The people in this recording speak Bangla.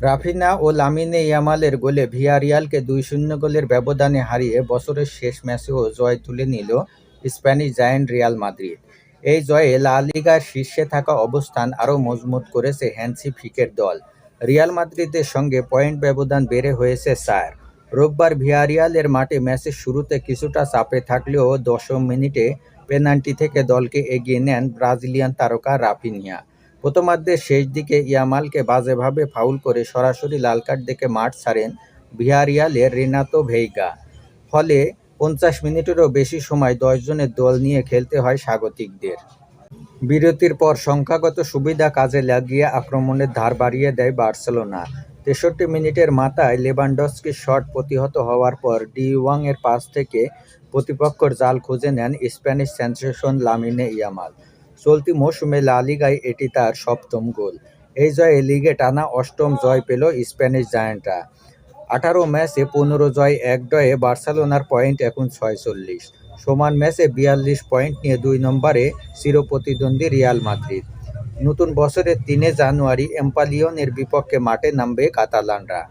রাফিনা ও লামিনে ইয়ামালের গোলে ভিয়ারিয়ালকে ২-০ গোলের ব্যবধানে হারিয়ে বছরের শেষ ম্যাচেও জয় তুলে নিল স্প্যানিশ জায়ান্ট রিয়াল মাদ্রিদ। এই জয়ে লা লিগার শীর্ষে থাকা অবস্থান আরও মজবুত করেছে হ্যান্সি ফ্লিকের দল। রিয়াল মাদ্রিদের সঙ্গে পয়েন্ট ব্যবধান বেড়ে হয়েছে ৪। রোববার ভিয়ারিয়ালের মাঠে ম্যাচের শুরুতে কিছুটা চাপে থাকলেও দশম মিনিটে পেনাল্টি থেকে দলকে এগিয়ে নেন ব্রাজিলিয়ান তারকা রাফিনিয়া। প্রথমার্ধের শেষ দিকে ইয়ামালকে বাজেভাবে ফাউল করে সরাসরি লাল কার্ড দেখে মাঠ ছাড়েন ভিয়ারিয়ালের রেনাতো ভেইগা। ফলে ৫০ মিনিটেরও বেশি সময় ১০ জনের দল নিয়ে খেলতে হয় স্বাগতিকদের। বিরতির পর সংখ্যাগত সুবিধা কাজে লাগিয়ে আক্রমণের ধার বাড়িয়ে দেয় বার্সেলোনা। ৬৩ মিনিটের মাথায় লেভানডস্কির শট প্রতিহত হওয়ার পর ডি ওয়াং-এর পাস থেকে প্রতিপক্ষের জাল খুঁজে নেন স্প্যানিশ সেনসেশন লামিনে ইয়ামাল। চলতি মৌসুমে লা লিগায় এটি তার সপ্তম গোল। এই জয়ে লিগে টানা অষ্টম জয় পেল স্প্যানিশ জায়ান্টরা। ১৮ ম্যাচে ১৫ জয় ১ ড্রয়ে বার্সেলোনার পয়েন্ট এখন ৪৬। সমান ম্যাচে ৪২ পয়েন্ট নিয়ে ২ নম্বরে চিরপ্রতিদ্বন্দ্বী রিয়াল মাদ্রিদ। নতুন বছরের ৩ জানুয়ারি এম্পালিয়নের বিপক্ষে মাঠে নামবে কাতালানরা।